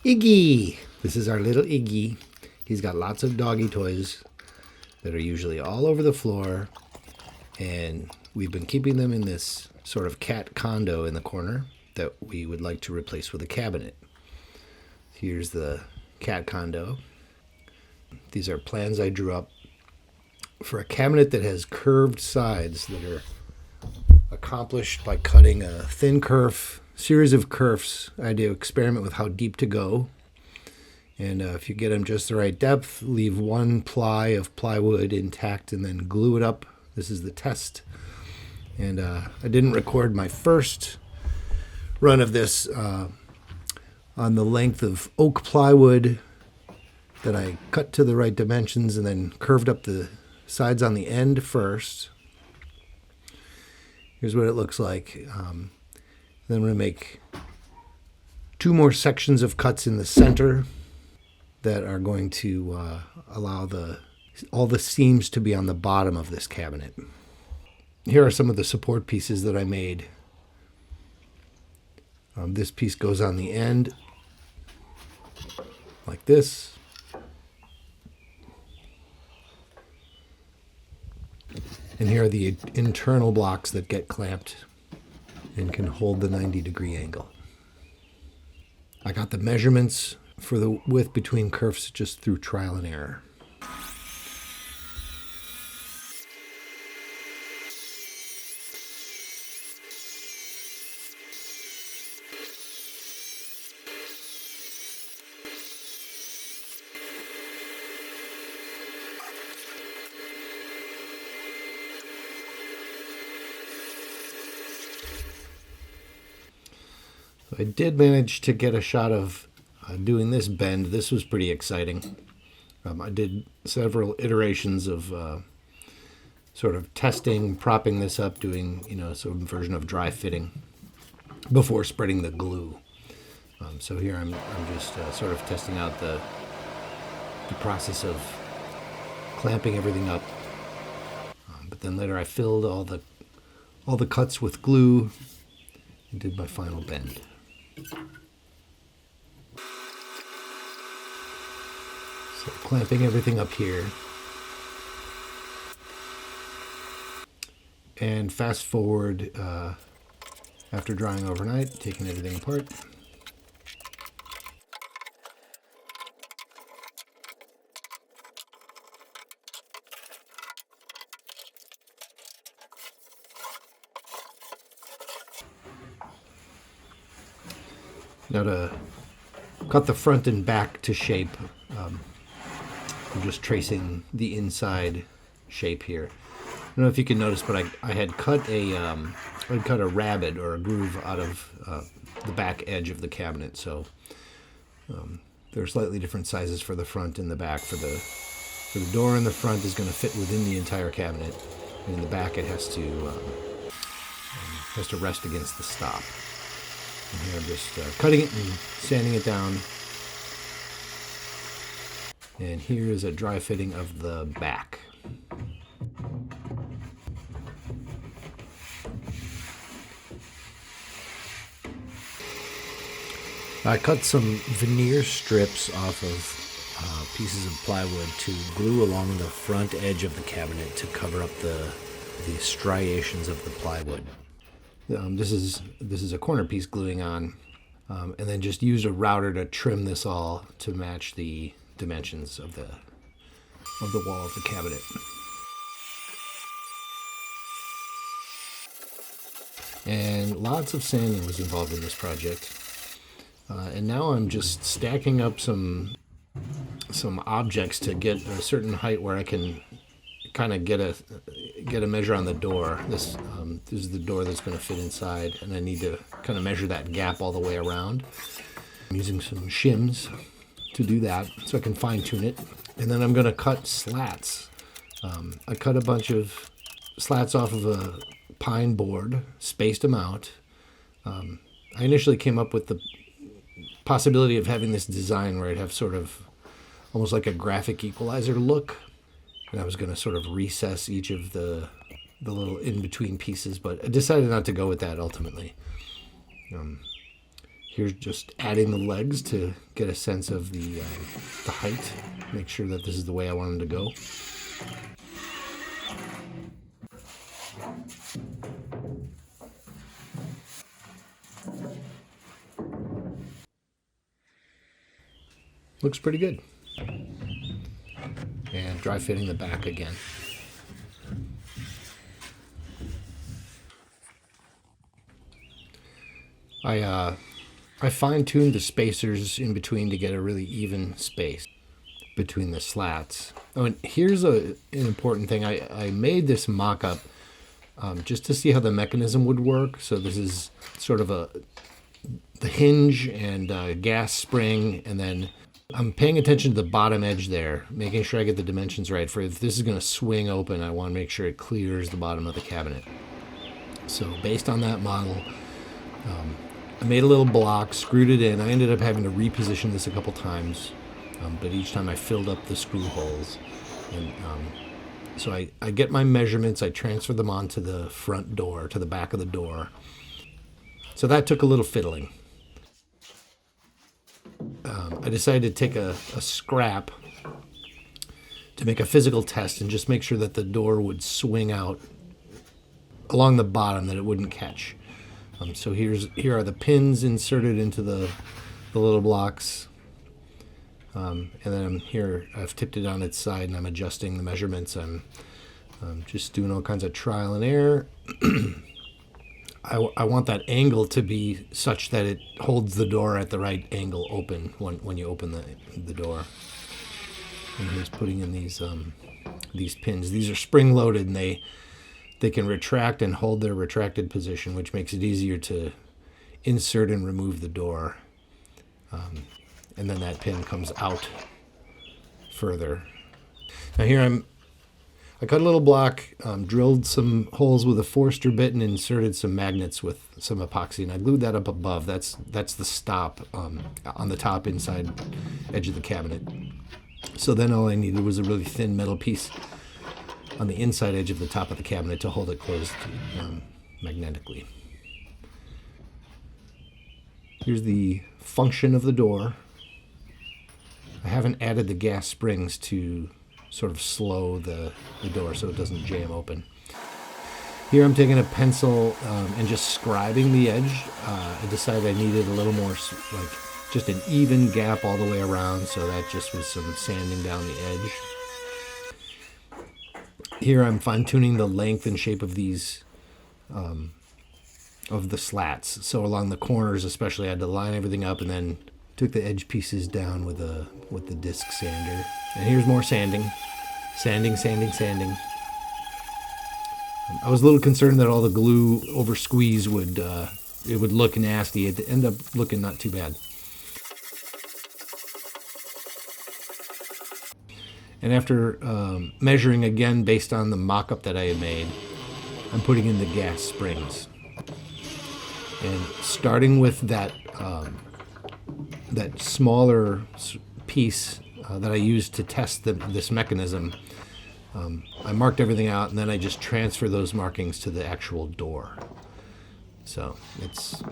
Iggy! This is our little Iggy. He's got lots of doggy toys that are usually all over the floor, and we've been keeping them in this sort of cat condo in the corner that we would like to replace with a cabinet. Here's the cat condo. These are plans I drew up for a cabinet that has curved sides that are accomplished by cutting a thin kerf, series of kerfs. I had to experiment with how deep to go. And if you get them just the right depth, leave one ply of plywood intact and then glue it up. This is the test. And I didn't record my first run of this on the length of oak plywood that I cut to the right dimensions and then curved up the sides on the end first. Here's what it looks like. Then I'm going to make two more sections of cuts in the center that are going to allow all the seams to be on the bottom of this cabinet. Here are some of the support pieces that I made. This piece goes on the end like this. And here are the internal blocks that get clamped and can hold the 90-degree angle. I got the measurements for the width between kerfs just through trial and error. I did manage to get a shot of doing this bend. This was pretty exciting. I did several iterations of sort of testing, propping this up, doing some version of dry fitting before spreading the glue. So here I'm just sort of testing out the process of clamping everything up. But then later I filled all the cuts with glue and did my final bend. So clamping everything up here. And fast forward after drying overnight, taking everything apart. Now to cut the front and back to shape, I'm just tracing the inside shape here. I don't know if you can notice, but I had cut a rabbet or a groove out of the back edge of the cabinet. So there are slightly different sizes for the front and the back. For the door in the front is going to fit within the entire cabinet, and in the back it has to rest against the stop. And here I'm just cutting it and sanding it down. And here is a dry fitting of the back. I cut some veneer strips off of pieces of plywood to glue along the front edge of the cabinet to cover up the striations of the plywood. This is a corner piece gluing on, and then just use a router to trim this all to match the dimensions of the wall of the cabinet. And lots of sanding was involved in this project. And now I'm just stacking up some objects to get a certain height where I can kind of get a measure on the door. This is the door that's going to fit inside, and I need to kind of measure that gap all the way around. I'm using some shims to do that so I can fine tune it. And then I'm going to cut slats. I cut a bunch of slats off of a pine board, spaced them out. I initially came up with the possibility of having this design where I'd have sort of almost like a graphic equalizer look. And I was going to sort of recess each of the little in-between pieces, but I decided not to go with that ultimately. Here's just adding the legs to get a sense of the height. Make sure that this is the way I want them to go. Looks pretty good. And dry fitting the back again. I fine-tuned the spacers in between to get a really even space between the slats. Oh, and here's an important thing. I made this mock-up just to see how the mechanism would work. So this is sort of the hinge and gas spring, and then I'm paying attention to the bottom edge there, making sure I get the dimensions right. For if this is going to swing open, I want to make sure it clears the bottom of the cabinet. So based on that model, I made a little block, screwed it in. I ended up having to reposition this a couple times, but each time I filled up the screw holes. And so I get my measurements, I transfer them onto the front door, to the back of the door. So that took a little fiddling. I decided to take a scrap to make a physical test and just make sure that the door would swing out along the bottom, that it wouldn't catch. So here are the pins inserted into the little blocks. And then I've tipped it on its side and I'm adjusting the measurements. I'm just doing all kinds of trial and error. I want that angle to be such that it holds the door at the right angle open when you open the door. And he's putting in these pins. These are spring loaded, and they can retract and hold their retracted position, which makes it easier to insert and remove the door. And then that pin comes out further. Now here I cut a little block, drilled some holes with a Forster bit, and inserted some magnets with some epoxy, and I glued that up above. That's the stop on the top inside edge of the cabinet. So then all I needed was a really thin metal piece on the inside edge of the top of the cabinet to hold it closed magnetically. Here's the function of the door. I haven't added the gas springs to sort of slow the door so it doesn't jam open. Here I'm taking a pencil and just scribing the edge. I decided I needed a little more, like just an even gap all the way around, so that just was some sanding down the edge. Here I'm fine-tuning the length and shape of these, of the slats. So along the corners especially, I had to line everything up and then took the edge pieces down with the disc sander. And here's more sanding. Sanding. I was a little concerned that all the glue over squeeze would look nasty. It ended up looking not too bad. And after measuring again based on the mock-up that I had made, I'm putting in the gas springs. And starting with that smaller piece that I used to test this mechanism, I marked everything out, and then I just transfer those markings to the actual door. So it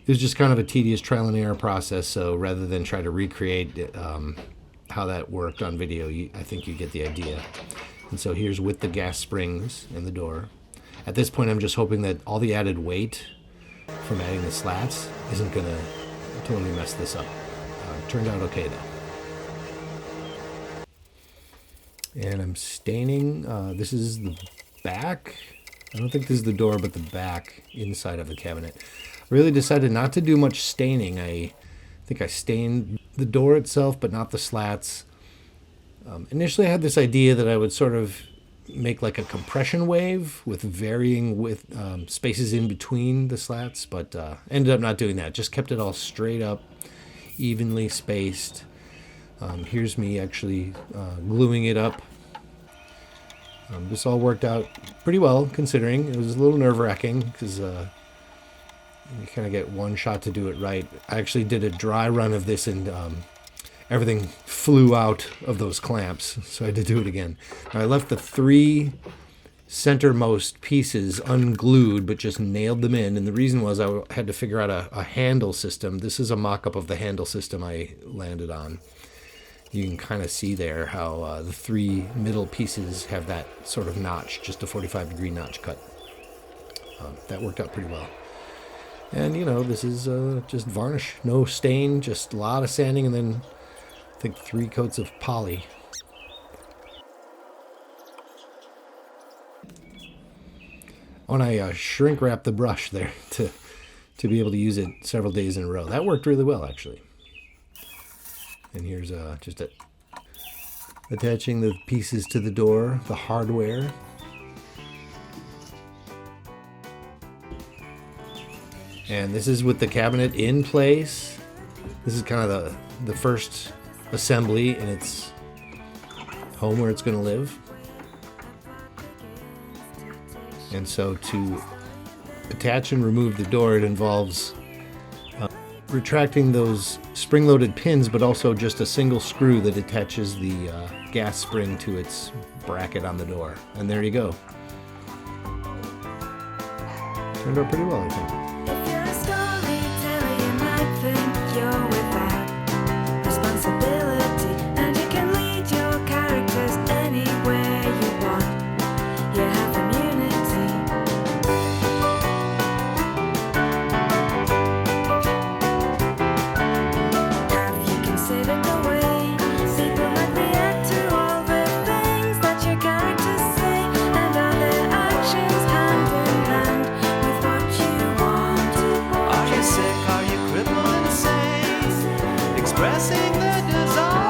was just kind of a tedious trial and error process. So rather than try to recreate how that worked on video, I think you get the idea. And so here's with the gas springs in the door. At this point, I'm just hoping that all the added weight from adding the slats isn't going to totally mess this up. Turned out okay though. And I'm staining. This is the back. I don't think this is the door, but the back inside of the cabinet. I really decided not to do much staining. I think I stained the door itself, but not the slats. Initially, I had this idea that I would sort of make like a compression wave with varying spaces in between the slats, but ended up not doing that. Just kept it all straight up, evenly spaced. Here's me actually gluing it up. This all worked out pretty well, considering. It was a little nerve-wracking because you kind of get one shot to do it right. I actually did a dry run of this, and everything flew out of those clamps, so I had to do it again. Now, I left the 3 centermost pieces unglued, but just nailed them in. And the reason was I had to figure out a handle system. This is a mock-up of the handle system I landed on. You can kind of see there how the three middle pieces have that sort of notch, just a 45-degree notch cut. That worked out pretty well. And, you know, this is just varnish, no stain, just a lot of sanding, and then I think 3 coats of poly. When I shrink wrap the brush there to be able to use it several days in a row. That worked really well, actually. And here's just attaching the pieces to the door, the hardware. And this is with the cabinet in place. This is kind of the first assembly in its home where it's going to live. And so to attach and remove the door, it involves retracting those spring-loaded pins, but also just a single screw that attaches the gas spring to its bracket on the door. And there you go. Turned out pretty well, I think. If you're a storyteller, you might think you're without responsibility, and you can lead your characters anywhere you want. You have immunity. Have you considered the way people might react to all the things that your characters say, and are their actions hand in hand with what you want? Are you sick? Are you crippled insane? Expressing the desire